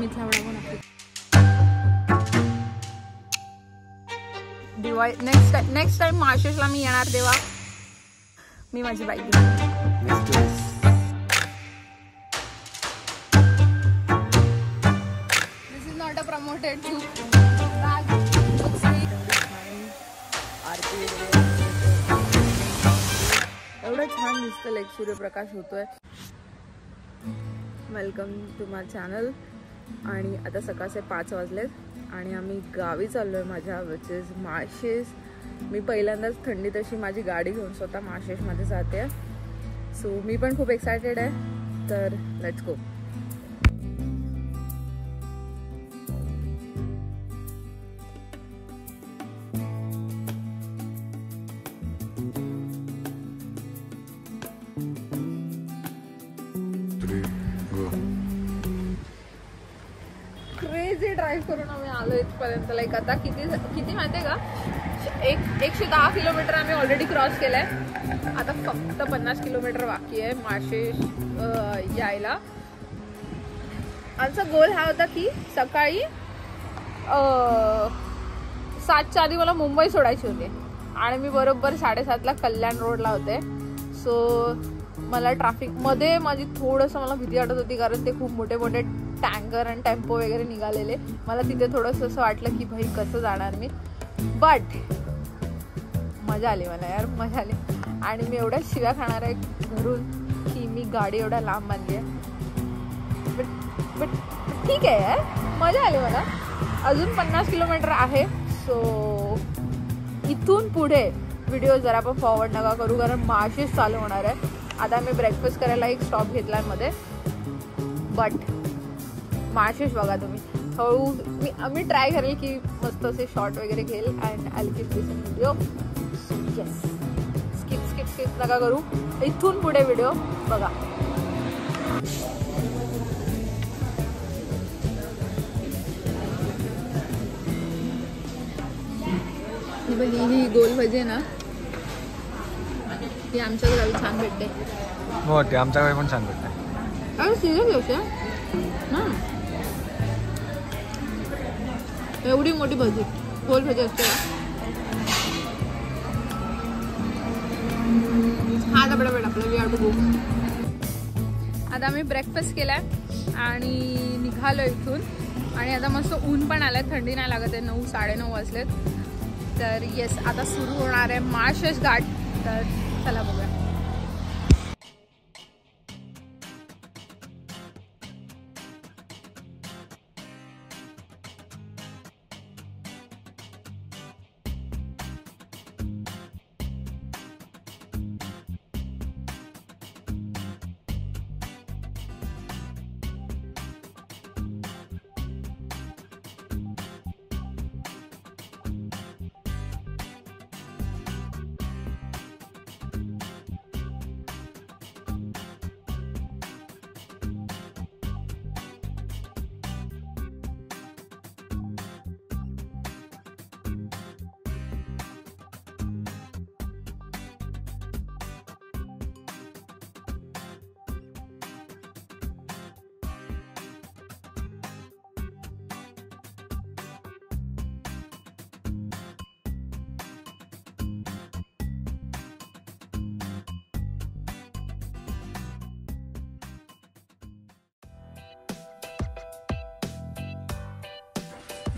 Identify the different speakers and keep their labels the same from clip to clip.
Speaker 1: इथला एवढा पण दिवाळी नेक्स्ट टाइम मार्शेसला मी येणार तेव्हा मी माझी bike this is not a promoted to एवढं छान दिसतं लाईक सूर्यप्रकाश होतोय. Welcome to my channel. आणि आता सकाळचे 5 वाजलेत आणि आम्ही गावी चाललोय माझ्या विच इज मार्शेस. मी पहिल्यांदाच थंडीत अशी माझी गाडी घेऊन स्वतः मार्शेसमध्ये जाते. सो मी पण खूप एक्सायटेड आहे. तर लेट्स गो. क्रेझी ड्राईव्ह करून आम्ही आलो इथपर्यंत. लाईक आता किती माहिती आहे का, 110 किलोमीटर आम्ही ऑलरेडी क्रॉस केलाय. आता फक्त 50 किलोमीटर बाकी आहे मार्शेस यायला. आमचा गोल हा होता की सकाळी 7च्या आधी मला मुंबई सोडायची होती आणि मी बरोबर 7:30ला कल्याण रोडला होते. सो मला ट्रॅफिकमध्ये माझी थोडंसं मला भीती वाटत होती कारण ते खूप मोठे मोठे टँकर आणि टेम्पो वगैरे निघालेले. मला तिथे थोडंसं असं वाटलं की भाई कसं जाणार मी. बट मजा आली मला यार, मजा आली. आणि मी एवढ्या शिव्या खाणार आहे घरून की मी गाडी एवढ्या लांब बांधली आहे. बट ठीक आहे यार, मजा आली मला. अजून 50 किलोमीटर आहे. सो इथून पुढे व्हिडिओ जरा पण फॉरवर्ड नका करू कारण मार्शेस चालू होणार आहे. आता मी ब्रेकफास्ट करायला एक स्टॉप घेतला मध्ये. बट मार्शेस बघा तुम्ही. हळू मी ट्राय करेल की मस्त असे शॉर्ट वगैरे घेईल and I keep this video. Yes, skip नका करू. इथून पुढे व्हिडिओ बघा. ही गोल भजी आहे ना, ती आमच्या गावी छान भेटते.
Speaker 2: हो, ते आमच्या गावी पण छान भेटते.
Speaker 1: अरे सिरियस गोष्ट ना, एवढी मोठी भजी गोल भजी असते का? हा पटापट आपलं वी हॅव टू गो. आता आम्ही ब्रेकफास्ट केलाय आणि निघालो इथून. आणि आता मस्त ऊन पण आलंय, थंडी नाही लागत आहे. 9 साडेनऊ वाजलेत. तर येस, आता सुरू होणार आहे मार्शेस घाट. तर चला बघूया.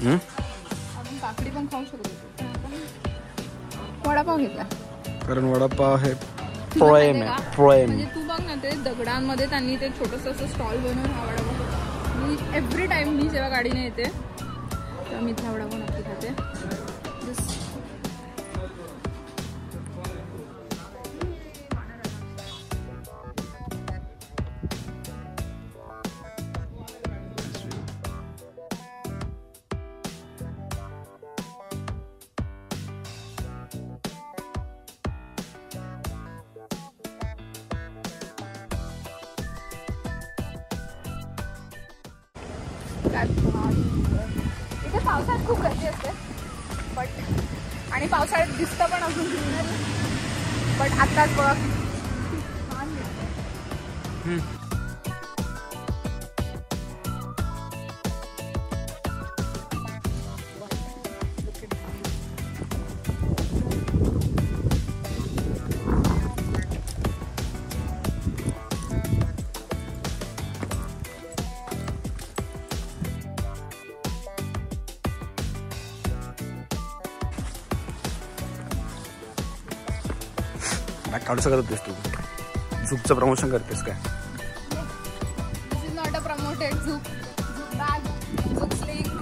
Speaker 1: आपण काकडी पण खाऊ शकतो. वडापाव घेतला
Speaker 2: कारण वडापाव हे प्रेम आहे. प्रेम
Speaker 1: म्हणजे तू बघ ना, ते दगडांमध्ये त्यांनी ते छोटंसं असं स्टॉल बनवून हा वडापाव. मी एव्हरी टाइम मी जेव्हा गाडीने येते तेव्हा मी इथला वडापाव नक्की खाते. इथे पावसाळ्यात खूप गर्दी असते बट आणि पावसाळ्यात दिसतं पण अजून ग्रीनरी. बट आत्ताच बघा छान दिसतं.
Speaker 2: काढू शकत होतेस तू. झुकचं प्रमोशन करतेस काय?
Speaker 1: This is not a promoted Zouk bag, Zouk sling.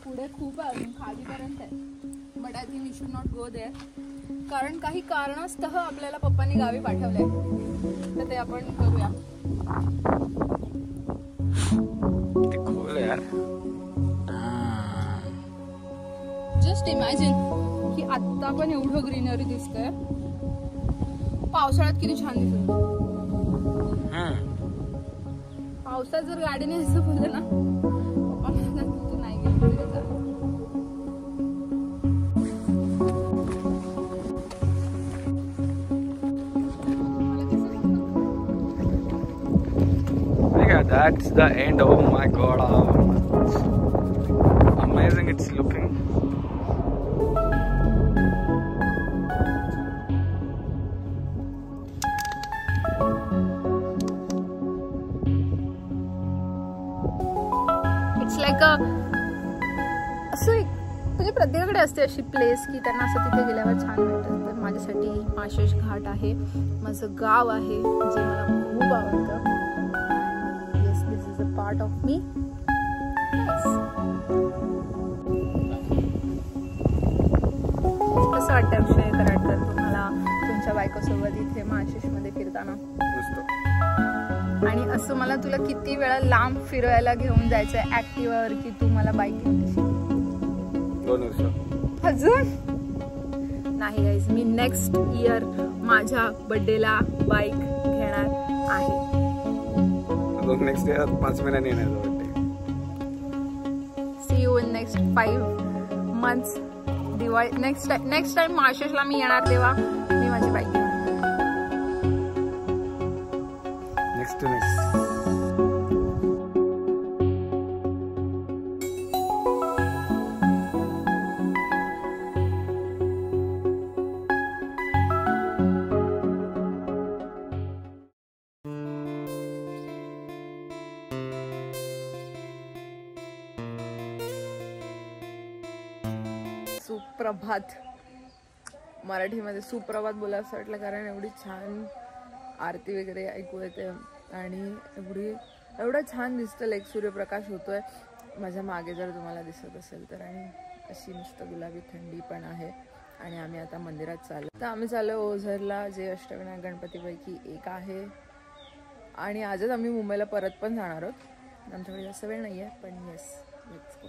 Speaker 1: पुढे खूप आहे अजून खालीपर्यंत आहे. But I think we should not go there. कारण काही कारणास्तव आपल्याला पप्पांनी गावी पाठवलंय, तर ते आपण करूया.
Speaker 2: ते खोल यार.
Speaker 1: जस्ट इमॅजिन की आत्ता पण एवढं ग्रीनरी दिसतंय. पावसाळ्यात किती छान दिसत. पावसात जर गाडीने असं बोललं ना, पप्पा म्हणतात तू नाही गेली तरी चालेल.
Speaker 2: That's the end. Oh my god, how amazing it's looking.
Speaker 1: It's like a असं एक म्हणजे प्रत्येकाकडे असते अशी प्लेस की त्यांना असं तिथे गेल्यावर छान वाटतं. तर माझ्यासाठी माशेष घाट आहे, माझं गाव आहे जे मला खूप आवडतं. Part of me. कसं वाटतं अक्षय कराडकर तुम्हाला तुमच्या बायकोसोबत इथे माशेषमध्ये फिरताना? आणि असं मला तुला किती वेळा लांब फिरवायला घेऊन जायचंय ऍक्टिव्हावर की तू मला बाईक घेऊन देशील?
Speaker 2: 2 वर्ष
Speaker 1: अजून नाही गाईज. मी नेक्स्ट इयर माझ्या बर्थडेला बाईक घेणार आहे.
Speaker 2: नेक्स्ट इयर 5 महिन्यांनी येणार.
Speaker 1: See you in next 5 months. Diwali next time माशेषला मी येणार तेव्हा मी माझी बाईक घेणार.
Speaker 2: नेक्स्ट
Speaker 1: सुप्रभात. मराठीमध्ये सुप्रभात बोला असं वाटलं कारण एवढी छान आरती वगैरे ऐकू येते आणि एवढं छान दिसतं. लाईक सूर्यप्रकाश होतोय माझ्या मागे जर तुम्हाला दिसत असेल तर. आणि अशी नुसतं गुलाबी थंडी पण आहे. आणि आम्ही आता मंदिरात चाललो. तर आम्ही चाललो ओझरला, जे अष्टविनायक गणपतीपैकी एक आहे. आणि आजच आम्ही मुंबईला परत पण जाणार आहोत. आमच्याकडे जास्त वेळ नाही आहे पण येस लेट्स गो.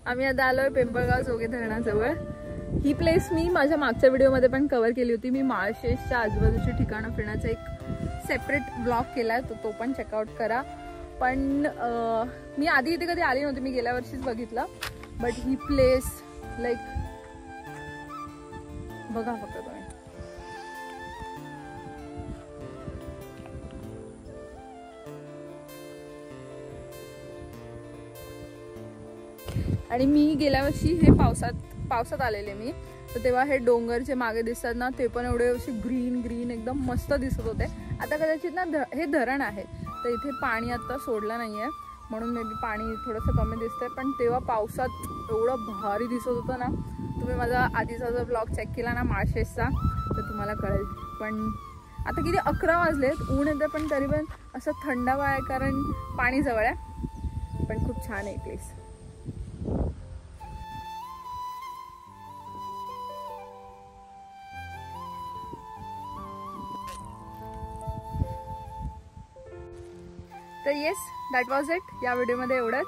Speaker 1: आम्ही आता आलोय पिंपळगाव जोगे धरणाजवळ. ही प्लेस मी माझ्या मागच्या व्हिडिओमध्ये पण कव्हर केली होती. मी माळशेजच्या आजूबाजूची ठिकाणं फिरण्याचा एक सेपरेट ब्लॉग केलाय, तो पण चेकआउट करा. पण मी आधी इथे कधी आली नव्हती, मी गेल्या वर्षीच बघितलं. बट ही प्लेस लाईक बघा फक्त तुम्ही. आणि मी गेल्या वर्षी हे पावसात आलेले मी, तर तेव्हा हे डोंगर जे मागे दिसतात ना ते पण एवढे असे ग्रीन एकदम मस्त दिसत होते. आता कदाचित ना हे धरण आहे तर इथे पाणी आता सोडलं नाही आहे म्हणून मे बी पाणी थोडंसं कमी दिसतंय. पण तेव्हा पावसात एवढं भारी दिसत होतं ना. तुम्ही माझा आधीचा जो ब्लॉग चेक केला ना माळशेजचा तर तुम्हाला कळेल. पण आता किती 11 वाजलेत, ऊन येतं पण तरी पण असं थंडावा आहे कारण पाणी जवळ आहे. पण खूप छान आहे प्लेस. तर येस दॅट वॉज इट. या व्हिडिओमध्ये एवढंच.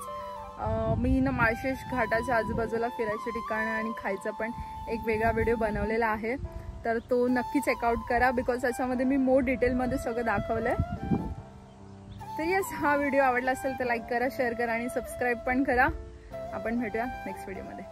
Speaker 1: मी ना माळशेज घाटाच्या आजूबाजूला फिरायचे ठिकाणं आणि खायचा पण एक वेगळा व्हिडिओ बनवलेला आहे, तर तो नक्की चेकआउट करा बिकॉज त्याच्यामध्ये मी मोर डिटेलमध्ये सगळं दाखवलं आहे. तर येस, हा व्हिडिओ आवडला असेल तर लाईक करा, शेअर करा आणि सबस्क्राईब पण करा. आपण भेटूया नेक्स्ट व्हिडिओमध्ये.